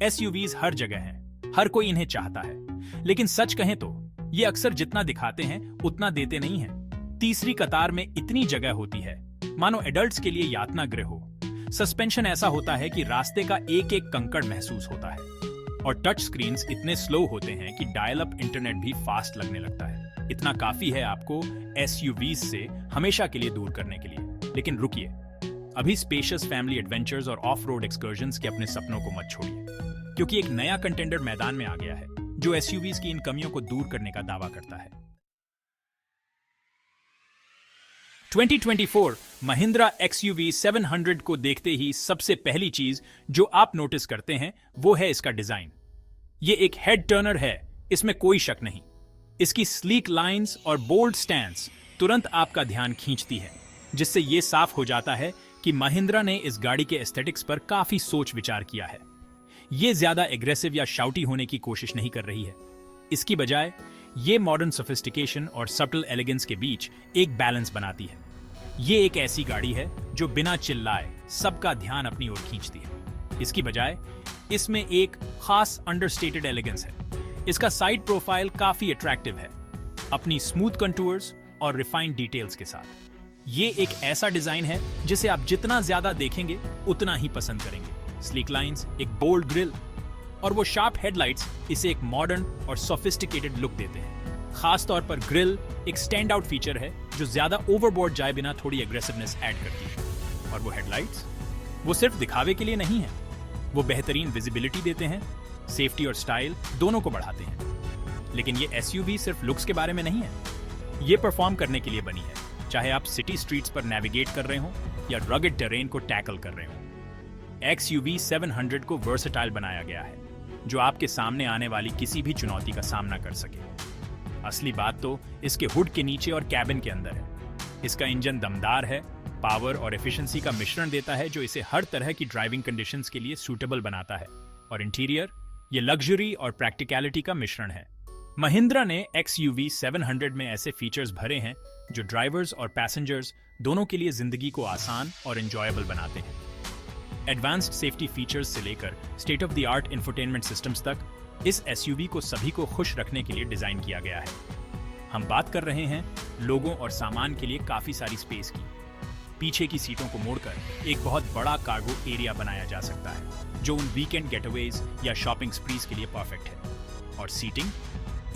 SUVs हर जगह हैं, हर कोई इन्हें चाहता है, लेकिन सच कहें तो ये अक्सर जितना दिखाते हैं उतना देते नहीं हैं। तीसरी कतार में इतनी जगह होती है मानो एडल्ट्स के लिए यातना गृह हो। सस्पेंशन ऐसा होता है कि रास्ते का एक एक कंकड़ महसूस होता है, और टच स्क्रीन्स इतने स्लो होते हैं कि डायल अप इंटरनेट भी फास्ट लगने लगता है। इतना काफी है आपको एसयूवीज से हमेशा के लिए दूर करने के लिए। लेकिन रुकिए, अभी स्पेशियस फैमिली एडवेंचर्स और ऑफ रोड एक्सकर्जन्स के अपने सपनों को मत छोड़िए, क्योंकि एक नया कंटेंडर मैदान में आ गया है जो एसयूवीज की इन कमियों को दूर करने का दावा करता है। 2024 महिंद्रा XUV 700 को देखते ही सबसे पहली चीज जो आप नोटिस करते हैं वो है इसका डिजाइन। ये एक हेड टर्नर है, इसमें कोई शक नहीं। इसकी स्लीक लाइंस और बोल्ड स्टैंड्स तुरंत आपका ध्यान खींचती है, जिससे ये साफ हो जाता है कि महिंद्रा ने इस गाड़ी के एस्थेटिक्स पर काफी सोच विचार किया है। ये ज्यादा एग्रेसिव या शाउटी होने की कोशिश नहीं कर रही है। इसकी बजाय ये मॉडर्न सोफिस्टिकेशन और सटल एलिगेंस के बीच एक बैलेंस बनाती है। ये एक ऐसी गाड़ी है जो बिना चिल्लाए सबका ध्यान अपनी ओर खींचती है। इसकी बजाय इसमें एक खास अंडरस्टेटेड एलिगेंस है। इसका साइड प्रोफाइल काफी अट्रैक्टिव है, अपनी स्मूथ कंटूर्स और रिफाइंड डिटेल्स के साथ। ये एक ऐसा डिजाइन है जिसे आप जितना ज्यादा देखेंगे उतना ही पसंद करेंगे। स्लीक लाइंस, एक बोल्ड ग्रिल और वो शार्प हेडलाइट्स इसे एक मॉडर्न और सोफिस्टिकेटेड लुक देते हैं। खास तौर पर ग्रिल एक स्टैंड आउट फीचर है जो ज्यादा ओवरबोर्ड जाए बिना थोड़ी एग्रेसिवनेस ऐड करती है। और वो हेडलाइट्स, वो सिर्फ दिखावे के लिए नहीं है, वो बेहतरीन विजिबिलिटी देते हैं, सेफ्टी और स्टाइल दोनों को बढ़ाते हैं। लेकिन ये एसयूवी सिर्फ लुक्स के बारे में नहीं है, ये परफॉर्म करने के लिए बनी है। चाहे आप सिटी स्ट्रीट्स पर नेविगेट कर रहे हो या रगड टेरेन को टैकल कर रहे हो, XUV 700 को वर्सेटाइल बनाया गया है जो आपके सामने आने वाली किसी भी चुनौती का सामना कर सके। असली बात तो इसके हुड के नीचे और कैबिन के अंदर है। इसका इंजन दमदार है, पावर और एफिशिएंसी का मिश्रण देता है जो इसे हर तरह की ड्राइविंग कंडीशंस के लिए सूटेबल बनाता है। और इंटीरियर, ये लग्जरी और प्रैक्टिकलिटी का मिश्रण है। महिंद्रा ने XUV 700 में ऐसे फीचर्स भरे हैं जो ड्राइवर्स और पैसेंजर्स दोनों के लिए जिंदगी को आसान और एंजॉयबल बनाते हैं। एडवांस्ड सेफ्टी फीचर्स से लेकर state of the art infotainment systems तक, इस एसयूवी को सभी को खुश रखने के लिए डिजाइन किया गया है। हम बात कर रहे हैं लोगों और सामान के लिए काफी सारी स्पेस की। पीछे की सीटों को मोड़कर एक बहुत बड़ा कार्गो एरिया बनाया जा सकता है जो उन वीकेंड गेटअवेज या शॉपिंग स्प्रीज के लिए परफेक्ट है। और सीटिंग,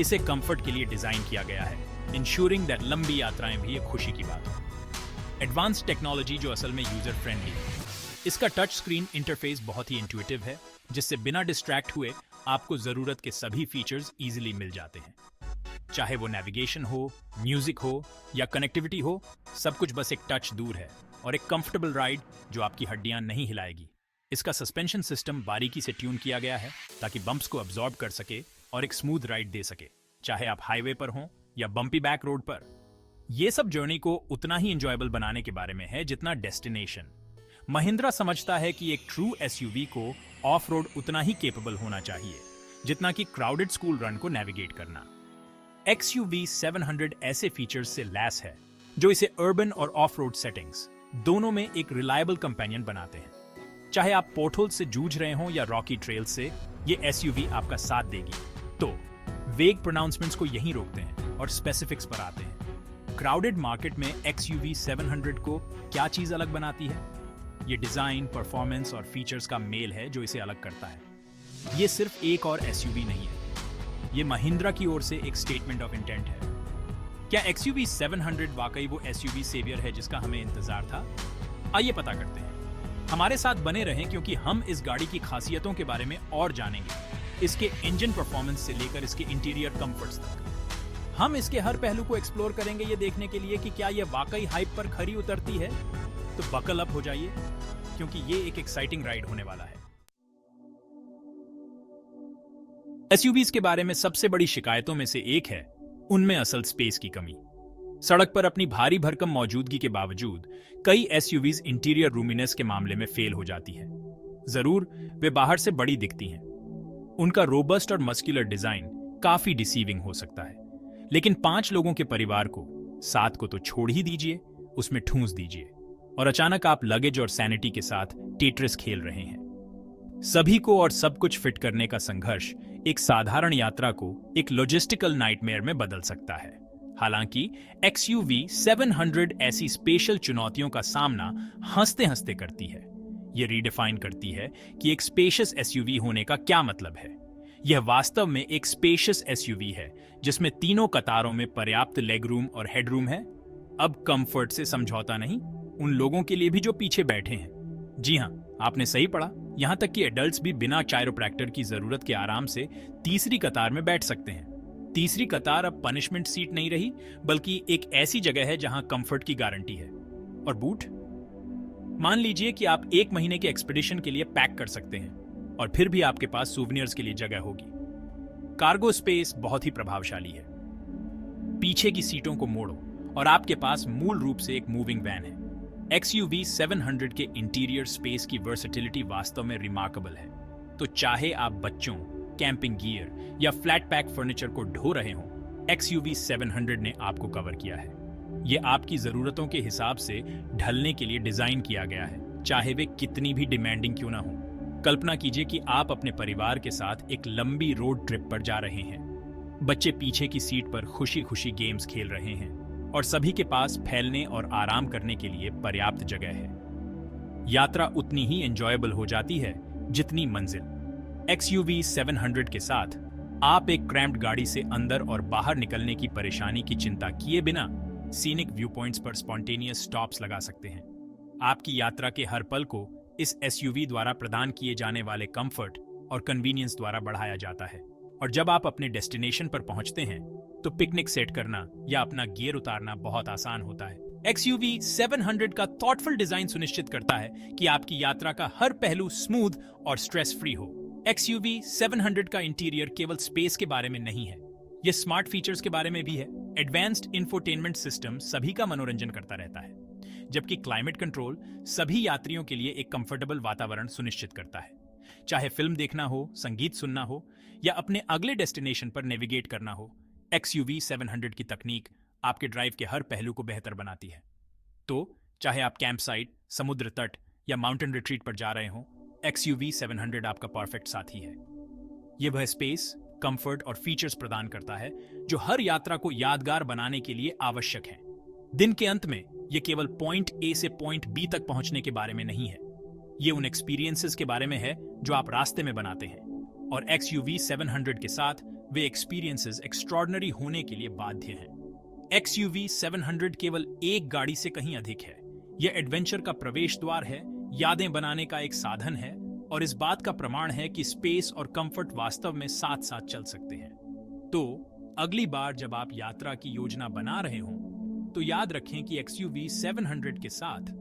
इसे कंफर्ट के लिए डिजाइन किया गया है, इंश्योरिंग दैट लंबी यात्राएं भी एक खुशी की बात हो। एडवांस्ड टेक्नोलॉजी जो असल में यूजर फ्रेंडली है। इसका टच स्क्रीन इंटरफेस बहुत ही इंट्यूटिव है, जिससे बिना डिस्ट्रैक्ट हुए आपको जरूरत के सभी फीचर्स इजीली मिल जाते हैं। चाहे वो नेविगेशन हो, म्यूजिक हो या कनेक्टिविटी हो, सब कुछ बस एक टच दूर है। और एक कंफर्टेबल राइड जो आपकी हड्डियां नहीं हिलाएगी। इसका सस्पेंशन सिस्टम बारीकी से ट्यून किया गया है ताकि बम्प्स को अब्सॉर्ब कर सके और एक स्मूथ राइड दे सके, चाहे आप हाईवे पर हों या बम्पी बैक रोड पर। यह सब जर्नी को उतना ही एंजॉयबल बनाने के बारे में है जितना डेस्टिनेशन। महिंद्रा समझता है कि एक ट्रू एसयूवी को ऑफ रोड उतना ही केपेबल होना चाहिए जितना कि क्राउडेड स्कूल रन को नेविगेट करना। XUV 700 ऐसे फीचर्स से लैस है जो इसे अर्बन और ऑफ रोड सेटिंग्स दोनों में एक रिलायबल कंपेनियन बनाते हैं। चाहे आप पोर्टहोल से जूझ रहे हों या रॉकी ट्रेल से, ये एसयूवी आपका साथ देगी। तो वेग प्रोनाउंसमेंट्स को यहीं रोकते हैं और स्पेसिफिक्स पर आते हैं। क्राउडेड मार्केट में XUV 700 को क्या चीज अलग बनाती है? ये डिजाइन, परफॉर्मेंस और फीचर्स का मेल है जो इसे अलग करता है। ये सिर्फ एक और एसयूवी नहीं है, ये महिंद्रा की ओर से एक स्टेटमेंट ऑफ इंटेंट है। क्या XUV 700 वाकई वो एसयूवी सेवियर है जिसका हमें इंतजार था? आइए पता करते हैं। हमारे साथ बने रहें क्योंकि हम इस गाड़ी की खासियतों के बारे में और जानेंगे, इसके इंजन परफॉर्मेंस से लेकर इसके इंटीरियर कंफर्ट्स तक। हम इसके हर पहलू को एक्सप्लोर करेंगे ये देखने के लिए कि क्या ये वाकई हाइप पर खरी उतरती है। तो बकल अप हो जाइए क्योंकि ये एक एक्साइटिंग राइड होने वाला है। एसयूवीज के बारे में सबसे बड़ी शिकायतों में से एक है उनमें असल स्पेस की कमी। सड़क पर अपनी भारी भरकम मौजूदगी के बावजूद कई एसयूवीज इंटीरियर रूमिनेस के मामले में फेल हो जाती हैं। जरूर वे बाहर से बड़ी दिखती हैं, उनका रोबस्ट और मस्कुलर डिजाइन काफी डिसीविंग हो सकता है, लेकिन 5 लोगों के परिवार को, 7 को तो छोड़ ही दीजिए, उसमें ठूंस दीजिए और अचानक आप लगेज और सैनिटी के साथ टेट्रिस खेल रहे हैं। सभी को और सब कुछ फिट करने का संघर्ष एक साधारण यात्रा को एक लॉजिस्टिकल नाइटमेयर में बदल सकता है। हालांकि XUV 700 ऐसी स्पेशल चुनौतियों का सामना हंसते हंसते करती है। यह रीडिफाइन करती है कि एक स्पेशियस SUV होने का क्या मतलब है। यह वास्तव में एक स्पेशियस SUV है जिसमें तीनों कतारों में पर्याप्त लेग रूम और हेडरूम है। अब कंफर्ट से समझौता नहीं, उन लोगों के लिए भी जो पीछे बैठे हैं। जी हां, आपने सही पढ़ा, यहां तक कि एडल्ट्स भी बिना चायरोप्रैक्टर की जरूरत के आराम से तीसरी कतार में बैठ सकते हैं। तीसरी कतार अब पनिशमेंट सीट नहीं रही, बल्कि एक ऐसी जगह है जहां कंफर्ट की गारंटी है। और बूट, मान लीजिए कि आप 1 महीने के एक्सपीडिशन के लिए पैक कर सकते हैं और फिर भी आपके पास सूवेनिर्स के लिए जगह होगी। कार्गो स्पेस बहुत ही प्रभावशाली है। पीछे की सीटों को मोड़ो और आपके पास मूल रूप से एक मूविंग वैन है। XUV 700 के इंटीरियर स्पेस की वर्सेटिलिटी वास्तव में रिमार्केबल है। तो चाहे आप बच्चों, कैंपिंग गियर या फ्लैट पैक फर्नीचर को ढो रहे हों, XUV 700 ने आपको कवर किया है। यह आपकी जरूरतों के हिसाब से ढलने के लिए डिजाइन किया गया है, चाहे वे कितनी भी डिमांडिंग क्यों ना हो। कल्पना कीजिए कि आप अपने परिवार के साथ एक लंबी रोड ट्रिप पर जा रहे हैं। बच्चे पीछे की सीट पर खुशी खुशी गेम्स खेल रहे हैं और सभी के पास फैलने और आराम करने के लिए पर्याप्त जगह है। यात्रा उतनी ही एंजॉयबल हो जाती है जितनी मंजिल। XUV 700 के साथ आप एक क्रैम्प्ड गाड़ी से अंदर और बाहर निकलने की परेशानी की चिंता किए बिना सीनिक व्यू पॉइंट्स पर स्पॉन्टेनियस स्टॉप्स लगा सकते हैं। आपकी यात्रा के हर पल को इस SUV द्वारा प्रदान किए जाने वाले कंफर्ट और कन्वीनियंस द्वारा बढ़ाया जाता है। और जब आप अपने डेस्टिनेशन पर पहुंचते हैं तो पिकनिक सेट करना या अपना गियर उतारना बहुत आसान होता है। XUV 700 का थॉटफुल डिजाइन सुनिश्चित करता है कि आपकी यात्रा का हर पहलू स्मूथ और स्ट्रेस फ्री हो। XUV 700 का इंटीरियर केवल स्पेस के बारे में नहीं है, यह स्मार्ट फीचर्स के बारे में भी है। एडवांस्ड इंफोटेनमेंट सिस्टम सभी का मनोरंजन करता रहता है, जबकि क्लाइमेट कंट्रोल सभी यात्रियों के लिए एक कंफर्टेबल वातावरण सुनिश्चित करता है। चाहे फिल्म देखना हो, संगीत सुनना हो या अपने अगले डेस्टिनेशन पर नेविगेट करना हो, XUV 700 की तकनीक आपके ड्राइव के हर पहलू को बेहतर बनाती है। तो चाहे आप कैंप साइट, समुद्र तट या माउंटेन रिट्रीट पर जा रहे हो, XUV 700 आपका परफेक्ट साथी है। यह वह स्पेस, कंफर्ट और फीचर्स प्रदान करता है जो हर यात्रा को यादगार बनाने के लिए आवश्यक है। दिन के अंत में यह केवल पॉइंट A से पॉइंट B तक पहुंचने के बारे में नहीं है, यह उन एक्सपीरियंसेस के बारे में है जो आप रास्ते में बनाते हैं। और XUV 700 के साथ वे एक्सपीरियंसेस एक्स्ट्रॉर्डिनरी होने के लिए बाध्य हैं। XUV 700 केवल एक गाड़ी से कहीं अधिक है। यह एडवेंचर का प्रवेश द्वार है, यादें बनाने का एक साधन है और इस बात का प्रमाण है कि स्पेस और कंफर्ट वास्तव में साथ साथ चल सकते हैं। तो अगली बार जब आप यात्रा की योजना बना रहे हों तो याद रखें कि XUV 700 के साथ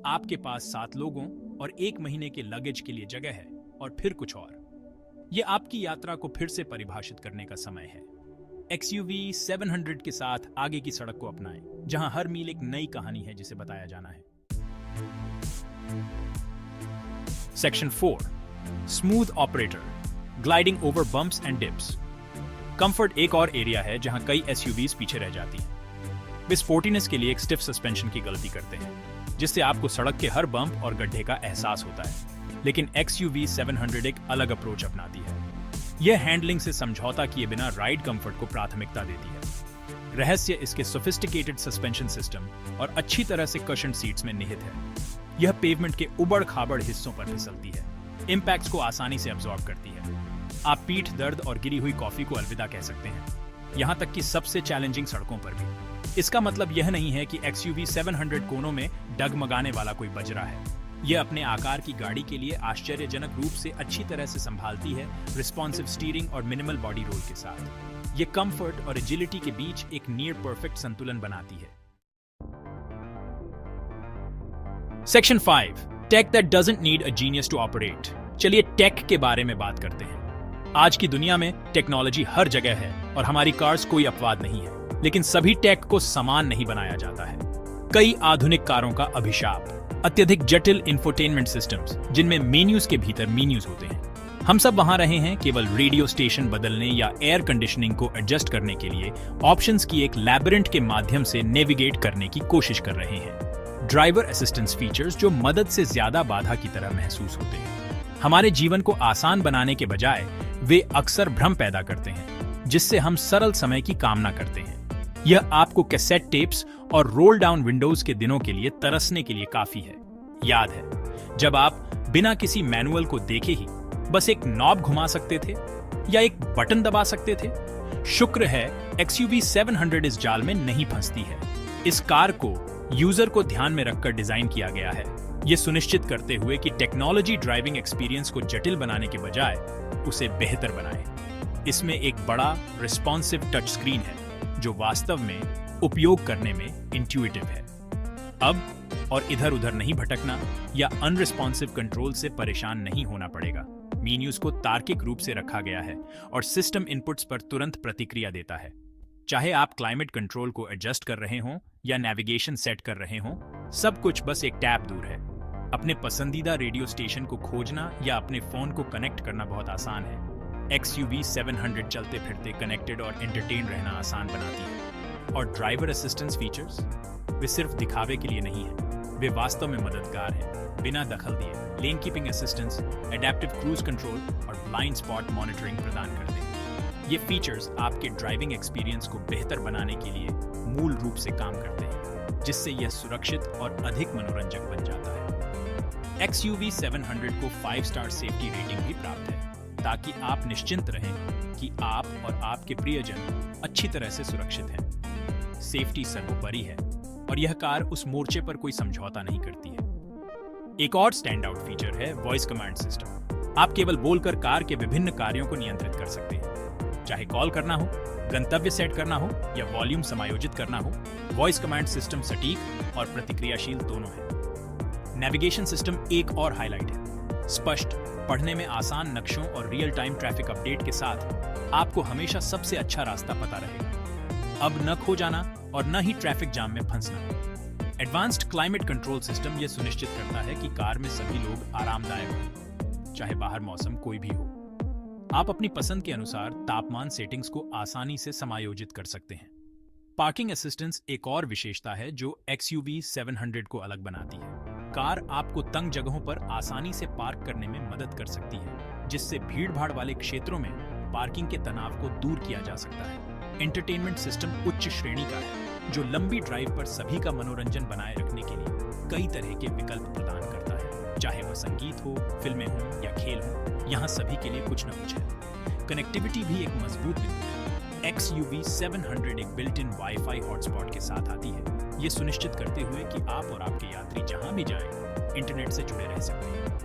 आपके पास 7 लोगों और 1 महीने के लगेज के लिए जगह है और फिर कुछ और। यह आपकी यात्रा को फिर से परिभाषित करने का समय है। XUV 700 के साथ आगे की सड़क को अपनाएं, जहां हर मील एक नई कहानी है जिसे बताया जाना है। Section 4, smooth operator, gliding over bumps and dips. Comfort एक और एरिया है जहां कई SUVs पीछे रह जाती हैं। वे स्पोर्टीनेस के लिए एक स्टिफ सस्पेंशन की गलती करते हैं, जिससे आपको सड़क के हर बम्प और गड्ढे का एहसास होता है। लेकिन XUV 700 एक अलग अप्रोच अपनाती है। यह हैंडलिंग से समझौता किए बिना राइड कंफर्ट को प्राथमिकता देती है। रहस्य इसके सोफिस्टिकेटेड सस्पेंशन सिस्टम और अच्छी तरह से कशन सीट्स में निहित है। यह पेवमेंट के उबड़-खाबड़ हिस्सों पर फिसलती है, इंपैक्ट्स को आसानी से अब्सॉर्ब करती है। आप पीठ दर्द और गिरी हुई कॉफी को अलविदा कह सकते हैं, यहां तक कि सबसे चैलेंजिंग सड़कों पर भी। इसका मतलब यह नहीं है कि XUV 700 कोनों में डगमगाने वाला कोई बजरा है। यह अपने आकार की गाड़ी के लिए आश्चर्यजनक रूप से अच्छी तरह से संभालती है, रिस्पॉन्सिव स्टीयरिंग और मिनिमल बॉडी रोल के साथ। यह कंफर्ट और एजिलिटी के बीच एक नियर परफेक्ट संतुलन बनाती है। Section 5, tech that doesn't need a genius to operate. चलिए टेक के बारे में बात करते हैं। आज की दुनिया में टेक्नोलॉजी हर जगह है और हमारी कार्स कोई अपवाद नहीं है, लेकिन सभी टेक को समान नहीं बनाया जाता है। कई आधुनिक कारों का अभिशाप अत्यधिक जटिल इंफोटेनमेंट सिस्टम्स, जिनमें मेन्यूज के भीतर मीन्यूज होते हैं। हम सब वहां रहे हैं केवल रेडियो स्टेशन बदलने या एयर कंडीशनिंग को एडजस्ट करने के लिए ऑप्शंस की एक लैबिरिंथ के माध्यम से नेविगेट करने की कोशिश कर रहे हैं। ड्राइवर असिस्टेंस फीचर्स जो मदद से ज्यादा बाधा की तरह महसूस होते हैं। हमारे जीवन को आसान बनाने के बजाय वे अक्सर भ्रम पैदा करते हैं, जिससे हम सरल समय की कामना करते हैं। यह आपको कैसेट टेप्स और रोल डाउन विंडोज के दिनों के लिए तरसने के लिए काफी है। याद है जब आप बिना किसी मैनुअल को देखे ही बस एक नॉब घुमा सकते थे या एक बटन दबा सकते थे? शुक्र है XUV 700 इस जाल में नहीं फंसती है। इस कार को यूजर को ध्यान में रखकर डिजाइन किया गया है, यह सुनिश्चित करते हुए कि टेक्नोलॉजी ड्राइविंग एक्सपीरियंस को जटिल बनाने के बजाय उसे बेहतर बनाए। इसमें एक बड़ा रिस्पॉन्सिव टच स्क्रीन है जो वास्तव में उपयोग करने में इंट्यूटिव है। अब और इधर उधर नहीं भटकना या अनरिस्पॉन्सिव कंट्रोल से परेशान नहीं होना पड़ेगा। मेन्यूज को तार्किक रूप से रखा गया है और सिस्टम इनपुट्स पर तुरंत प्रतिक्रिया देता है। चाहे आप क्लाइमेट कंट्रोल को एडजस्ट कर रहे हों या नेविगेशन सेट कर रहे हों, सब कुछ बस एक टैप दूर है। अपने पसंदीदा रेडियो स्टेशन को खोजना या अपने फोन को कनेक्ट करना बहुत आसान है। XUV 700 चलते फिरते कनेक्टेड और एंटरटेन रहना आसान बनाती है। और ड्राइवर असिस्टेंस फीचर्स वे सिर्फ दिखावे के लिए नहीं है, वे वास्तव में मददगार हैं। बिना दखल दिए lane keeping assistance, adaptive cruise control और ब्लाइंड स्पॉट मॉनिटरिंग प्रदान करते हैं। ये फीचर्स आपके ड्राइविंग एक्सपीरियंस को बेहतर बनाने के लिए मूल रूप से काम करते हैं, जिससे यह सुरक्षित और अधिक मनोरंजक बन जाता है। XUV 700 को 5 स्टार सेफ्टी रेटिंग भी प्राप्त है, ताकि आप निश्चिंत रहें कि आप और आपके प्रियजन अच्छी तरह से सुरक्षित हैं। सेफ्टी सर्वोपरि है और यह कार उस मोर्चे पर कोई समझौता नहीं करती है। एक और स्टैंड आउट फीचर है वॉइस कमांड सिस्टम। आप केवल बोलकर कार के विभिन्न कार्यों को नियंत्रित कर सकते हैं। चाहे कॉल करना हो, गंतव्य सेट करना हो या वॉल्यूम समायोजित करना हो, वॉइस कमांड सिस्टम सटीक और प्रतिक्रियाशील दोनों है। नेविगेशन सिस्टम एक और हाईलाइट है। स्पष्ट, पढ़ने में आसान नक्शों और रियल टाइम ट्रैफिक अपडेट के साथ आपको हमेशा सबसे अच्छा रास्ता पता रहेगा। अब न खो जाना और न ही ट्रैफिक जाम में फंसना। एडवांस्ड क्लाइमेट कंट्रोल सिस्टम यह सुनिश्चित करता है कि कार में सभी लोग आरामदायक हों, चाहे बाहर मौसम कोई भी हो। आप अपनी पसंद के अनुसार तापमान सेटिंग्स को आसानी से समायोजित कर सकते हैं। पार्किंग असिस्टेंस एक और विशेषता है जो XUV 700 को अलग बनाती है। कार आपको तंग जगहों पर आसानी से पार्क करने में मदद कर सकती है, जिससे भीड़-भाड़ वाले क्षेत्रों में पार्किंग के तनाव को दूर किया जा सकता है। एंटरटेनमेंट सिस्टम उच्च श्रेणी का है, जो लंबी ड्राइव पर सभी का मनोरंजन बनाए रखने के लिए कई तरह के विकल्प प्रदान करता है। चाहे वह संगीत हो, फिल्में हो या खेल हो, यहाँ सभी के लिए कुछ न कुछ है। कनेक्टिविटी भी एक मजबूत बिंदु है। XUV 700 एक बिल्ट इन वाईफाई हॉटस्पॉट के साथ आती है, ये सुनिश्चित करते हुए कि आप और आपके यात्री जहां भी जाएं, इंटरनेट से जुड़े रह सकते हैं।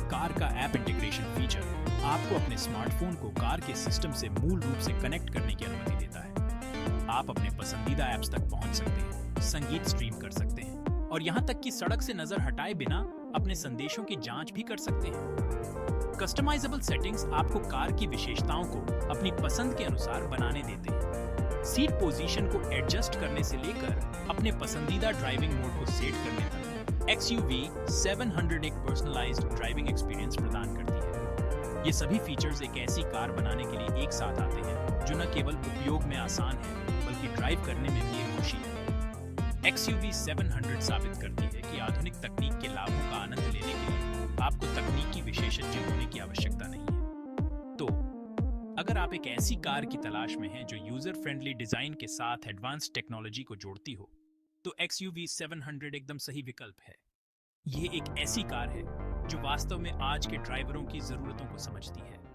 कार का ऐप इंटीग्रेशन फीचर आपको अपने स्मार्टफोन को कार के सिस्टम से मूल रूप से कनेक्ट करने की अनुमति देता है। आप अपने पसंदीदा ऐप्स तक पहुंच सकते हैं, संगीत स्ट्रीम कर सकते हैं और यहां तक कि सड़क से नजर हटाए बिना अपने संदेशों की जांच भी कर सकते हैं। कस्टमाइजेबल सेटिंग्स आपको कार की विशेषताओं को अपनी पसंद के अनुसार बनाने देते हैं। सीट पोजीशन को एडजस्ट करने से लेकर अपने पसंदीदा ड्राइविंग मोड को सेट करने तक XUV 700 एक पर्सनलाइज्ड ड्राइविंग एक्सपीरियंस प्रदान करती है। ये सभी फीचर्स एक ऐसी कार बनाने के लिए एक साथ आते हैं जो न केवल उपयोग में आसान है बल्कि ड्राइव करने में भी एक खुशी है। XUV 700 साबित करती है कि आधुनिक तकनीक के लाभों का आनंद लेने के लिए आपको तकनीकी विशेषज्ञ होने की आवश्यकता नहीं है। तो अगर आप एक ऐसी कार की तलाश में हैं जो यूजर फ्रेंडली डिजाइन के साथ एडवांस टेक्नोलॉजी को जोड़ती हो, तो XUV 700 एकदम सही विकल्प है। ये एक ऐसी कार है जो वास्तव में आज के ड्राइवरों की जरूरतों को समझती है।